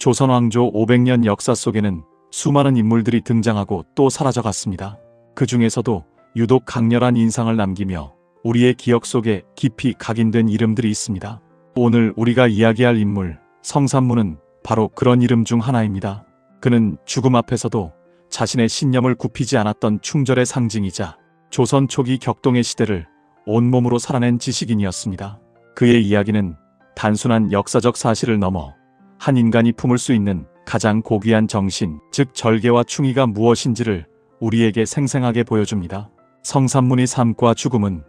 조선 왕조 500년 역사 속에는 수많은 인물들이 등장하고 또 사라져갔습니다. 그 중에서도 유독 강렬한 인상을 남기며 우리의 기억 속에 깊이 각인된 이름들이 있습니다. 오늘 우리가 이야기할 인물 성산문은 바로 그런 이름 중 하나입니다. 그는 죽음 앞에서도 자신의 신념을 굽히지 않았던 충절의 상징이자 조선 초기 격동의 시대를 온몸으로 살아낸 지식인이었습니다. 그의 이야기는 단순한 역사적 사실을 넘어 한 인간이 품을 수 있는 가장 고귀한 정신, 즉 절개와 충의가 무엇인지를 우리에게 생생하게 보여줍니다. 성산문의 삶과 죽음은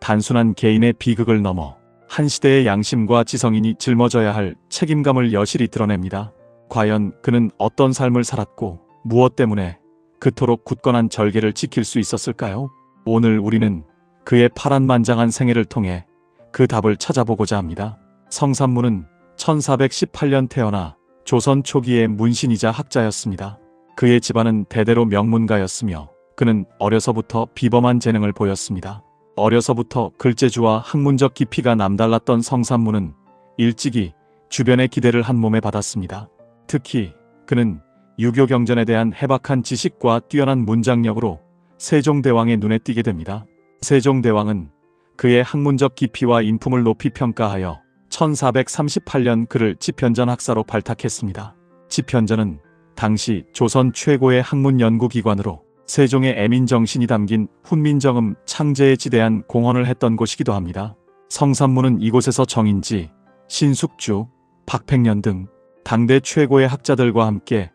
단순한 개인의 비극을 넘어 한 시대의 양심과 지성인이 짊어져야 할 책임감을 여실히 드러냅니다. 과연 그는 어떤 삶을 살았고 무엇 때문에 그토록 굳건한 절개를 지킬 수 있었을까요? 오늘 우리는 그의 파란만장한 생애를 통해 그 답을 찾아보고자 합니다. 성산문은 1418년 태어나 조선 초기의 문신이자 학자였습니다. 그의 집안은 대대로 명문가였으며 그는 어려서부터 비범한 재능을 보였습니다. 어려서부터 글재주와 학문적 깊이가 남달랐던 성산문은 일찍이 주변의 기대를 한 몸에 받았습니다. 특히 그는 유교 경전에 대한 해박한 지식과 뛰어난 문장력으로 세종대왕의 눈에 띄게 됩니다. 세종대왕은 그의 학문적 깊이와 인품을 높이 평가하여 1438년 그를 집현전 학사로 발탁했습니다. 집현전은 당시 조선 최고의 학문 연구기관으로 세종의 애민정신이 담긴 훈민정음 창제에 지대한 공헌을 했던 곳이기도 합니다. 성산문은 이곳에서 정인지, 신숙주, 박팽년 등 당대 최고의 학자들과 함께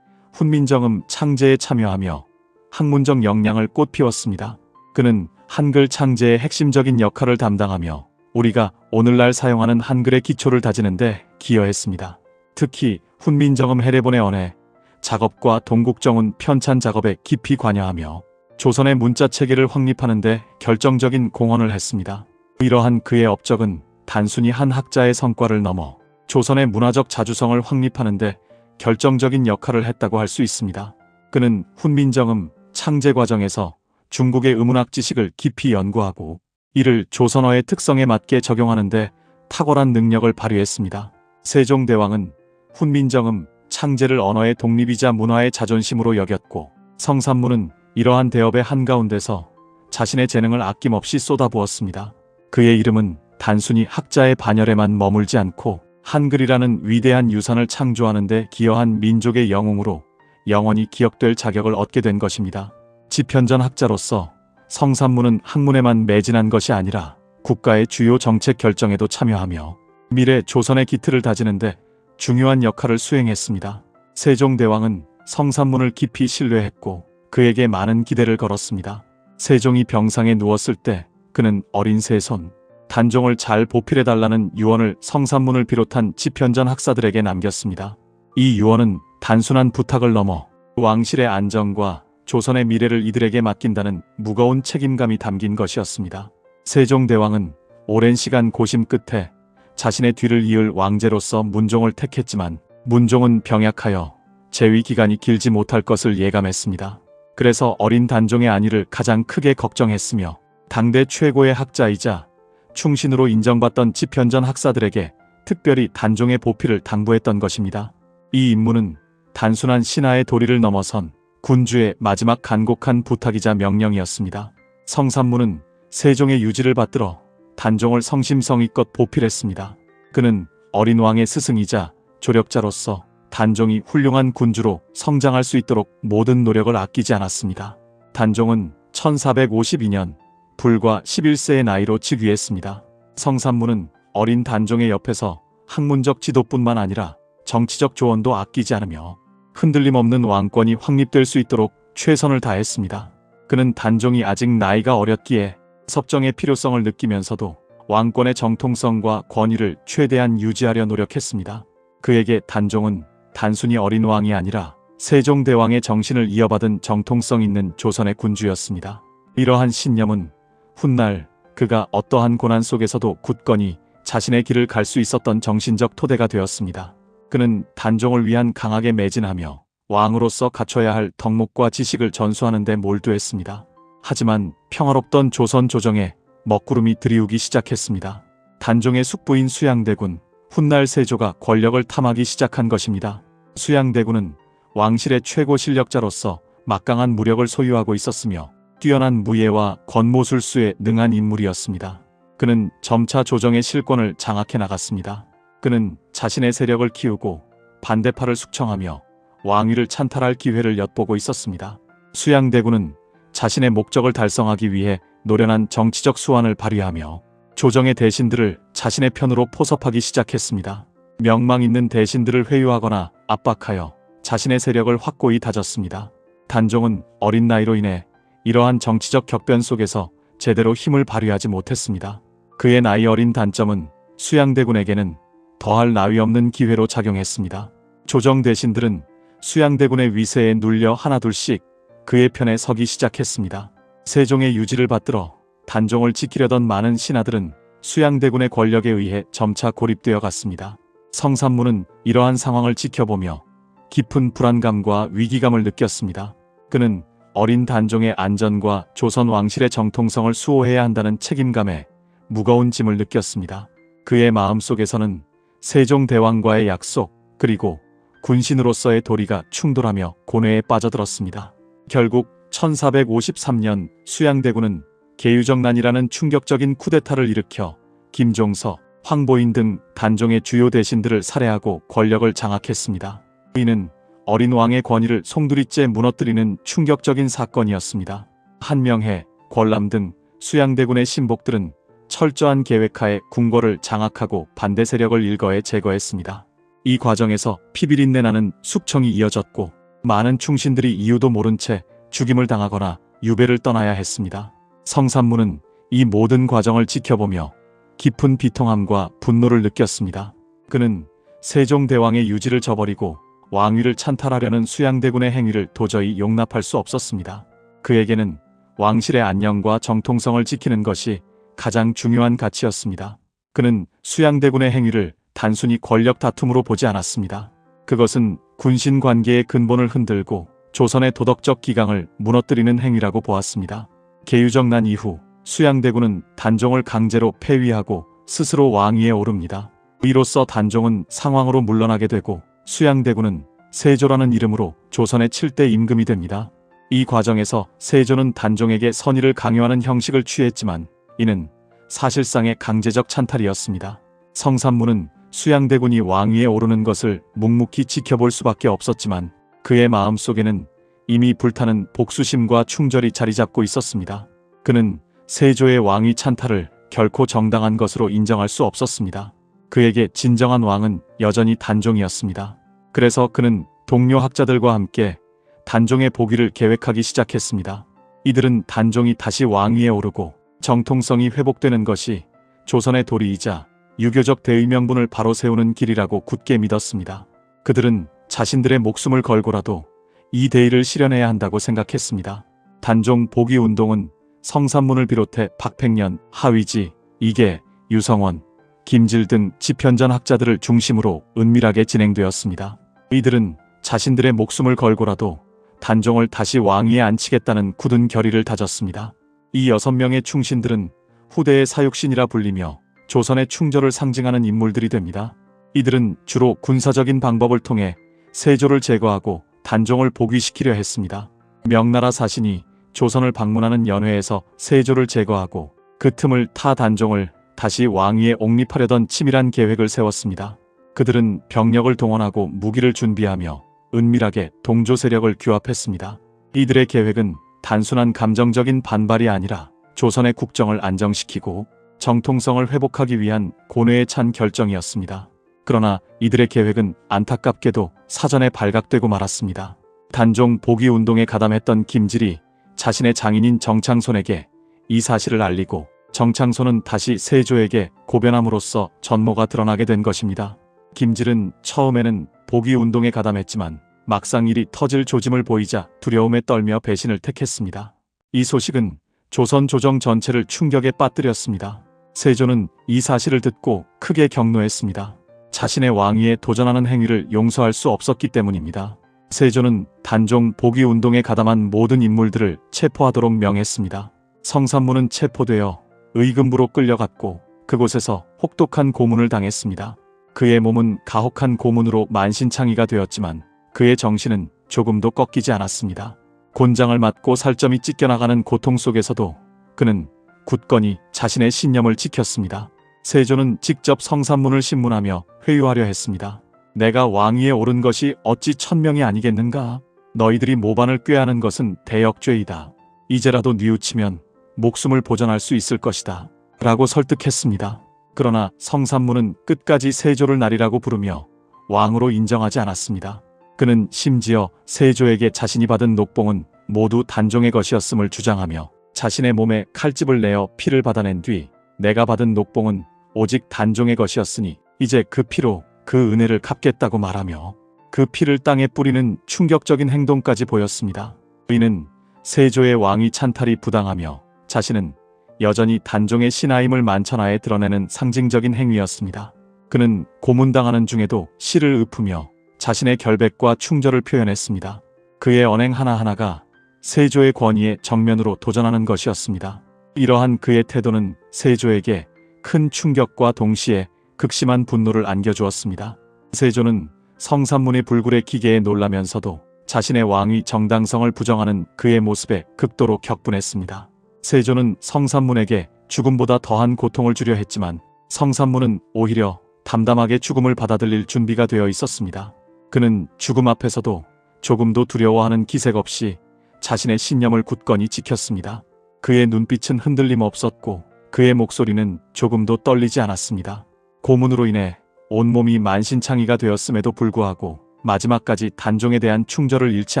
훈민정음 창제에 참여하며 학문적 역량을 꽃피웠습니다. 그는 한글 창제의 핵심적인 역할을 담당하며 우리가 오늘날 사용하는 한글의 기초를 다지는 데 기여했습니다. 특히 훈민정음 해례본의 언해, 작업과 동국정운 편찬 작업에 깊이 관여하며 조선의 문자체계를 확립하는 데 결정적인 공헌을 했습니다. 이러한 그의 업적은 단순히 한 학자의 성과를 넘어 조선의 문화적 자주성을 확립하는 데 결정적인 역할을 했다고 할 수 있습니다. 그는 훈민정음 창제 과정에서 중국의 의문학 지식을 깊이 연구하고 이를 조선어의 특성에 맞게 적용하는 데 탁월한 능력을 발휘했습니다. 세종대왕은 훈민정음 창제를 언어의 독립이자 문화의 자존심으로 여겼고 성산문은 이러한 대업의 한가운데서 자신의 재능을 아낌없이 쏟아부었습니다. 그의 이름은 단순히 학자의 반열에만 머물지 않고 한글이라는 위대한 유산을 창조하는 데 기여한 민족의 영웅으로 영원히 기억될 자격을 얻게 된 것입니다. 집현전 학자로서 성산문은 학문에만 매진한 것이 아니라 국가의 주요 정책 결정에도 참여하며 미래 조선의 기틀을 다지는 데 중요한 역할을 수행했습니다. 세종대왕은 성산문을 깊이 신뢰했고 그에게 많은 기대를 걸었습니다. 세종이 병상에 누웠을 때 그는 어린 세손 단종을 잘 보필해달라는 유언을 성산문을 비롯한 집현전 학사들에게 남겼습니다. 이 유언은 단순한 부탁을 넘어 왕실의 안정과 조선의 미래를 이들에게 맡긴다는 무거운 책임감이 담긴 것이었습니다. 세종대왕은 오랜 시간 고심 끝에 자신의 뒤를 이을 왕제로서 문종을 택했지만 문종은 병약하여 재위 기간이 길지 못할 것을 예감했습니다. 그래서 어린 단종의 안위를 가장 크게 걱정했으며 당대 최고의 학자이자 충신으로 인정받던 집현전 학사들에게 특별히 단종의 보필을 당부했던 것입니다. 이 임무는 단순한 신하의 도리를 넘어선 군주의 마지막 간곡한 부탁이자 명령이었습니다. 성산문은 세종의 유지를 받들어 단종을 성심성의껏 보필했습니다. 그는 어린 왕의 스승이자 조력자로서 단종이 훌륭한 군주로 성장할 수 있도록 모든 노력을 아끼지 않았습니다. 단종은 1452년 불과 11세의 나이로 즉위했습니다. 성산문은 어린 단종의 옆에서 학문적 지도뿐만 아니라 정치적 조언도 아끼지 않으며 흔들림 없는 왕권이 확립될 수 있도록 최선을 다했습니다. 그는 단종이 아직 나이가 어렸기에 섭정의 필요성을 느끼면서도 왕권의 정통성과 권위를 최대한 유지하려 노력했습니다. 그에게 단종은 단순히 어린 왕이 아니라 세종대왕의 정신을 이어받은 정통성 있는 조선의 군주였습니다. 이러한 신념은 훗날 그가 어떠한 고난 속에서도 굳건히 자신의 길을 갈 수 있었던 정신적 토대가 되었습니다. 그는 단종을 위한 강하게 매진하며 왕으로서 갖춰야 할 덕목과 지식을 전수하는 데 몰두했습니다. 하지만 평화롭던 조선 조정에 먹구름이 들이우기 시작했습니다. 단종의 숙부인 수양대군, 훗날 세조가 권력을 탐하기 시작한 것입니다. 수양대군은 왕실의 최고 실력자로서 막강한 무력을 소유하고 있었으며 뛰어난 무예와 권모술수에 능한 인물이었습니다. 그는 점차 조정의 실권을 장악해 나갔습니다. 그는 자신의 세력을 키우고 반대파를 숙청하며 왕위를 찬탈할 기회를 엿보고 있었습니다. 수양대군은 자신의 목적을 달성하기 위해 노련한 정치적 수완을 발휘하며 조정의 대신들을 자신의 편으로 포섭하기 시작했습니다. 명망 있는 대신들을 회유하거나 압박하여 자신의 세력을 확고히 다졌습니다. 단종은 어린 나이로 인해 이러한 정치적 격변 속에서 제대로 힘을 발휘하지 못했습니다. 그의 나이 어린 단점은 수양대군에게는 더할 나위 없는 기회로 작용했습니다. 조정 대신들은 수양대군의 위세에 눌려 하나둘씩 그의 편에 서기 시작했습니다. 세종의 유지를 받들어 단종을 지키려던 많은 신하들은 수양대군의 권력에 의해 점차 고립되어 갔습니다. 성삼문은 이러한 상황을 지켜보며 깊은 불안감과 위기감을 느꼈습니다. 그는 어린 단종의 안전과 조선 왕실의 정통성을 수호해야 한다는 책임감에 무거운 짐을 느꼈습니다. 그의 마음속에서는 세종대왕과의 약속 그리고 군신으로서의 도리가 충돌하며 고뇌에 빠져들었습니다. 결국 1453년 수양대군은 계유정난이라는 충격적인 쿠데타를 일으켜 김종서, 황보인 등 단종의 주요 대신들을 살해하고 권력을 장악했습니다. 이는 어린 왕의 권위를 송두리째 무너뜨리는 충격적인 사건이었습니다. 한명회, 권람 등 수양대군의 신복들은 철저한 계획하에 궁궐을 장악하고 반대 세력을 일거에 제거했습니다. 이 과정에서 피비린내 나는 숙청이 이어졌고 많은 충신들이 이유도 모른 채 죽임을 당하거나 유배를 떠나야 했습니다. 성삼문은 이 모든 과정을 지켜보며 깊은 비통함과 분노를 느꼈습니다. 그는 세종대왕의 유지를 저버리고 왕위를 찬탈하려는 수양대군의 행위를 도저히 용납할 수 없었습니다. 그에게는 왕실의 안녕과 정통성을 지키는 것이 가장 중요한 가치였습니다. 그는 수양대군의 행위를 단순히 권력 다툼으로 보지 않았습니다. 그것은 군신 관계의 근본을 흔들고 조선의 도덕적 기강을 무너뜨리는 행위라고 보았습니다. 계유정난 이후 수양대군은 단종을 강제로 폐위하고 스스로 왕위에 오릅니다. 이로써 단종은 상황으로 물러나게 되고 수양대군은 세조라는 이름으로 조선의 7대 임금이 됩니다. 이 과정에서 세조는 단종에게 선의를 강요하는 형식을 취했지만 이는 사실상의 강제적 찬탈이었습니다. 성삼문은 수양대군이 왕위에 오르는 것을 묵묵히 지켜볼 수밖에 없었지만 그의 마음속에는 이미 불타는 복수심과 충절이 자리잡고 있었습니다. 그는 세조의 왕위 찬탈을 결코 정당한 것으로 인정할 수 없었습니다. 그에게 진정한 왕은 여전히 단종이었습니다. 그래서 그는 동료 학자들과 함께 단종의 복위를 계획하기 시작했습니다. 이들은 단종이 다시 왕위에 오르고 정통성이 회복되는 것이 조선의 도리이자 유교적 대의 명분을 바로 세우는 길이라고 굳게 믿었습니다. 그들은 자신들의 목숨을 걸고라도 이 대의를 실현해야 한다고 생각했습니다. 단종 복위 운동은 성삼문을 비롯해 박팽년, 하위지, 이계, 유성원, 김질 등 지편전 학자들을 중심으로 은밀하게 진행되었습니다. 이들은 자신들의 목숨을 걸고라도 단종을 다시 왕위에 앉히겠다는 굳은 결의를 다졌습니다. 이 6명의 충신들은 후대의 사육신이라 불리며 조선의 충절을 상징하는 인물들이 됩니다. 이들은 주로 군사적인 방법을 통해 세조를 제거하고 단종을 복위시키려 했습니다. 명나라 사신이 조선을 방문하는 연회에서 세조를 제거하고 그 틈을 타 단종을 다시 왕위에 옹립하려던 치밀한 계획을 세웠습니다. 그들은 병력을 동원하고 무기를 준비하며 은밀하게 동조 세력을 규합했습니다. 이들의 계획은 단순한 감정적인 반발이 아니라 조선의 국정을 안정시키고 정통성을 회복하기 위한 고뇌에 찬 결정이었습니다. 그러나 이들의 계획은 안타깝게도 사전에 발각되고 말았습니다. 단종 복위 운동에 가담했던 김질이 자신의 장인인 정창손에게 이 사실을 알리고 정창손은 다시 세조에게 고변함으로써 전모가 드러나게 된 것입니다. 김질은 처음에는 복위 운동에 가담했지만 막상 일이 터질 조짐을 보이자 두려움에 떨며 배신을 택했습니다. 이 소식은 조선 조정 전체를 충격에 빠뜨렸습니다. 세조는 이 사실을 듣고 크게 격노했습니다. 자신의 왕위에 도전하는 행위를 용서할 수 없었기 때문입니다. 세조는 단종 복위 운동에 가담한 모든 인물들을 체포하도록 명했습니다. 성삼문은 체포되어 의금부로 끌려갔고 그곳에서 혹독한 고문을 당했습니다. 그의 몸은 가혹한 고문으로 만신창이가 되었지만 그의 정신은 조금도 꺾이지 않았습니다. 곤장을 맞고 살점이 찢겨나가는 고통 속에서도 그는 굳건히 자신의 신념을 지켰습니다. 세조는 직접 성산문을 신문하며 회유하려 했습니다. 내가 왕위에 오른 것이 어찌 천명이 아니겠는가? 너희들이 모반을 꾀하는 것은 대역죄이다. 이제라도 뉘우치면 목숨을 보전할 수 있을 것이다. 라고 설득했습니다. 그러나 성산문은 끝까지 세조를 날이라고 부르며 왕으로 인정하지 않았습니다. 그는 심지어 세조에게 자신이 받은 녹봉은 모두 단종의 것이었음을 주장하며 자신의 몸에 칼집을 내어 피를 받아낸 뒤 내가 받은 녹봉은 오직 단종의 것이었으니 이제 그 피로 그 은혜를 갚겠다고 말하며 그 피를 땅에 뿌리는 충격적인 행동까지 보였습니다. 이는 세조의 왕위 찬탈이 부당하며 자신은 여전히 단종의 신하임을 만천하에 드러내는 상징적인 행위였습니다. 그는 고문당하는 중에도 시를 읊으며 자신의 결백과 충절을 표현했습니다. 그의 언행 하나하나가 세조의 권위에 정면으로 도전하는 것이었습니다. 이러한 그의 태도는 세조에게 큰 충격과 동시에 극심한 분노를 안겨주었습니다. 세조는 성산문의 불굴의 기계에 놀라면서도 자신의 왕위 정당성을 부정하는 그의 모습에 극도로 격분했습니다. 세조는 성산문에게 죽음보다 더한 고통을 주려 했지만 성산문은 오히려 담담하게 죽음을 받아들일 준비가 되어 있었습니다. 그는 죽음 앞에서도 조금도 두려워하는 기색 없이 자신의 신념을 굳건히 지켰습니다. 그의 눈빛은 흔들림 없었고 그의 목소리는 조금도 떨리지 않았습니다. 고문으로 인해 온몸이 만신창이가 되었음에도 불구하고 마지막까지 단종에 대한 충절을 잃지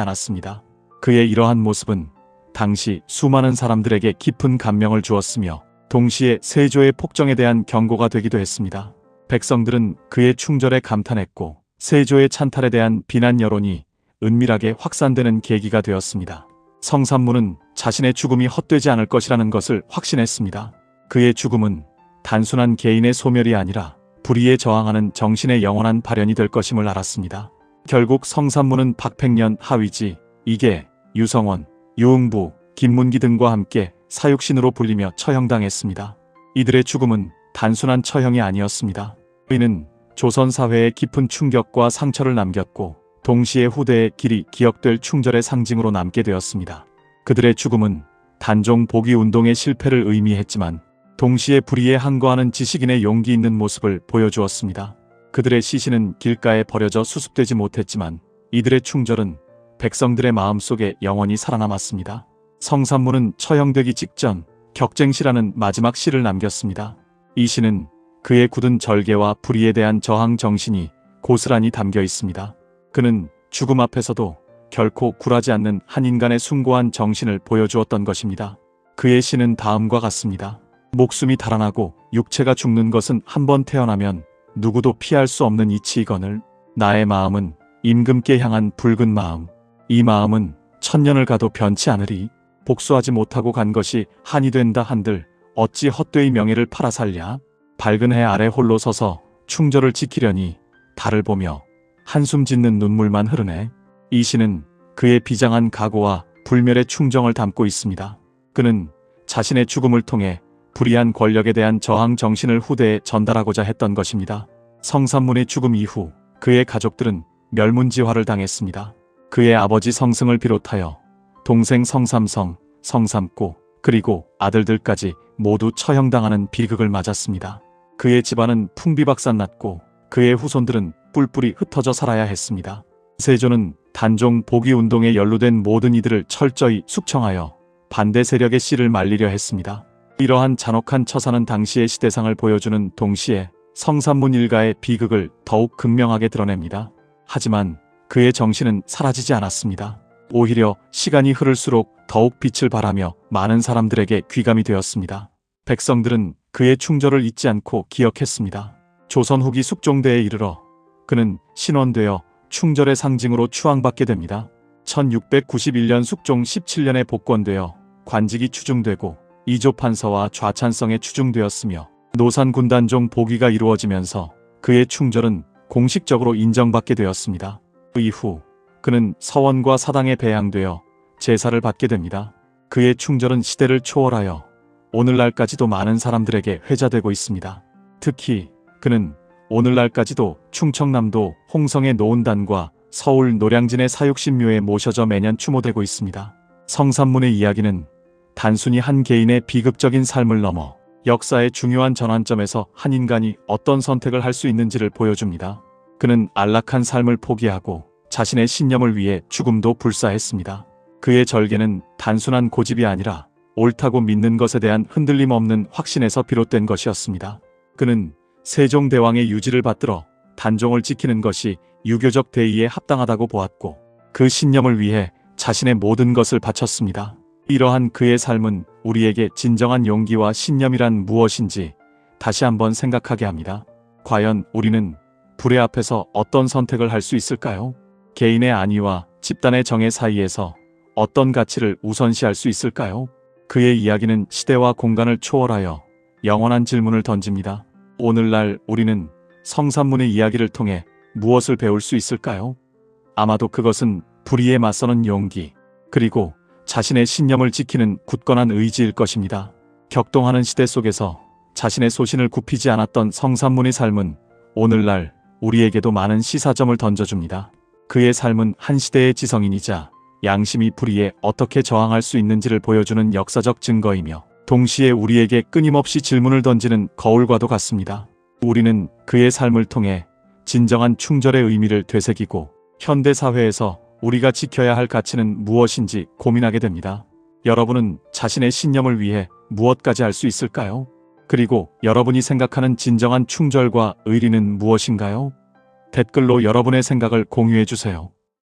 않았습니다. 그의 이러한 모습은 당시 수많은 사람들에게 깊은 감명을 주었으며 동시에 세조의 폭정에 대한 경고가 되기도 했습니다. 백성들은 그의 충절에 감탄했고 세조의 찬탈에 대한 비난 여론이 은밀하게 확산되는 계기가 되었습니다. 성산문은 자신의 죽음이 헛되지 않을 것이라는 것을 확신했습니다. 그의 죽음은 단순한 개인의 소멸이 아니라 불의에 저항하는 정신의 영원한 발현이 될 것임을 알았습니다. 결국 성산문은 박팽년, 하위지, 이계, 유성원, 유응부, 김문기 등과 함께 사육신으로 불리며 처형당했습니다. 이들의 죽음은 단순한 처형이 아니었습니다. 이는 조선 사회에 깊은 충격과 상처를 남겼고 동시에 후대의 길이 기억될 충절의 상징으로 남게 되었습니다. 그들의 죽음은 단종 복위 운동의 실패를 의미했지만 동시에 불의에 항거하는 지식인의 용기 있는 모습을 보여주었습니다. 그들의 시신은 길가에 버려져 수습되지 못했지만 이들의 충절은 백성들의 마음속에 영원히 살아남았습니다. 성산문은 처형되기 직전 격쟁시라는 마지막 시를 남겼습니다. 이 시는 그의 굳은 절개와 불의에 대한 저항 정신이 고스란히 담겨 있습니다. 그는 죽음 앞에서도 결코 굴하지 않는 한 인간의 숭고한 정신을 보여주었던 것입니다. 그의 시는 다음과 같습니다. 목숨이 달아나고 육체가 죽는 것은 한 번 태어나면 누구도 피할 수 없는 이치이거늘 나의 마음은 임금께 향한 붉은 마음 이 마음은 천년을 가도 변치 않으리 복수하지 못하고 간 것이 한이 된다 한들 어찌 헛되이 명예를 팔아살랴 밝은 해 아래 홀로 서서 충절을 지키려니 달을 보며 한숨 짓는 눈물만 흐르네. 이 시는 그의 비장한 각오와 불멸의 충정을 담고 있습니다. 그는 자신의 죽음을 통해 불의한 권력에 대한 저항 정신을 후대에 전달하고자 했던 것입니다. 성산문의 죽음 이후 그의 가족들은 멸문지화를 당했습니다. 그의 아버지 성승을 비롯하여 동생 성삼성, 성삼고 그리고 아들들까지 모두 처형당하는 비극을 맞았습니다. 그의 집안은 풍비박산났고 그의 후손들은 뿔뿔이 흩어져 살아야 했습니다. 세조는 단종 복위 운동에 연루된 모든 이들을 철저히 숙청하여 반대 세력의 씨를 말리려 했습니다. 이러한 잔혹한 처사는 당시의 시대상을 보여주는 동시에 성산문 일가의 비극을 더욱 극명하게 드러냅니다. 하지만 그의 정신은 사라지지 않았습니다. 오히려 시간이 흐를수록 더욱 빛을 발하며 많은 사람들에게 귀감이 되었습니다. 백성들은 그의 충절을 잊지 않고 기억했습니다. 조선 후기 숙종대에 이르러 그는 신원되어 충절의 상징으로 추앙받게 됩니다. 1691년 숙종 17년에 복권되어 관직이 추중되고 이조판서와 좌찬성에 추중되었으며 노산군단종 복위가 이루어지면서 그의 충절은 공식적으로 인정받게 되었습니다. 이후 그는 서원과 사당에 배양되어 제사를 받게 됩니다. 그의 충절은 시대를 초월하여 오늘날까지도 많은 사람들에게 회자되고 있습니다. 특히 그는 오늘날까지도 충청남도 홍성의 노은단과 서울 노량진의 사육신묘에 모셔져 매년 추모되고 있습니다. 성산문의 이야기는 단순히 한 개인의 비극적인 삶을 넘어 역사의 중요한 전환점에서 한 인간이 어떤 선택을 할 수 있는지를 보여줍니다. 그는 안락한 삶을 포기하고 자신의 신념을 위해 죽음도 불사했습니다. 그의 절개는 단순한 고집이 아니라 옳다고 믿는 것에 대한 흔들림 없는 확신에서 비롯된 것이었습니다. 그는 세종대왕의 유지를 받들어 단종을 지키는 것이 유교적 대의에 합당하다고 보았고 그 신념을 위해 자신의 모든 것을 바쳤습니다. 이러한 그의 삶은 우리에게 진정한 용기와 신념이란 무엇인지 다시 한번 생각하게 합니다. 과연 우리는 불의 앞에서 어떤 선택을 할 수 있을까요? 개인의 안위와 집단의 정의 사이에서 어떤 가치를 우선시할 수 있을까요? 그의 이야기는 시대와 공간을 초월하여 영원한 질문을 던집니다. 오늘날 우리는 성산문의 이야기를 통해 무엇을 배울 수 있을까요? 아마도 그것은 불의에 맞서는 용기, 그리고 자신의 신념을 지키는 굳건한 의지일 것입니다. 격동하는 시대 속에서 자신의 소신을 굽히지 않았던 성산문의 삶은 오늘날 우리에게도 많은 시사점을 던져줍니다. 그의 삶은 한 시대의 지성인이자 양심이 불의에 어떻게 저항할 수 있는지를 보여주는 역사적 증거이며 동시에 우리에게 끊임없이 질문을 던지는 거울과도 같습니다. 우리는 그의 삶을 통해 진정한 충절의 의미를 되새기고 현대 사회에서 우리가 지켜야 할 가치는 무엇인지 고민하게 됩니다. 여러분은 자신의 신념을 위해 무엇까지 할 수 있을까요? 그리고 여러분이 생각하는 진정한 충절과 의리는 무엇인가요? 댓글로 여러분의 생각을 공유해 주세요.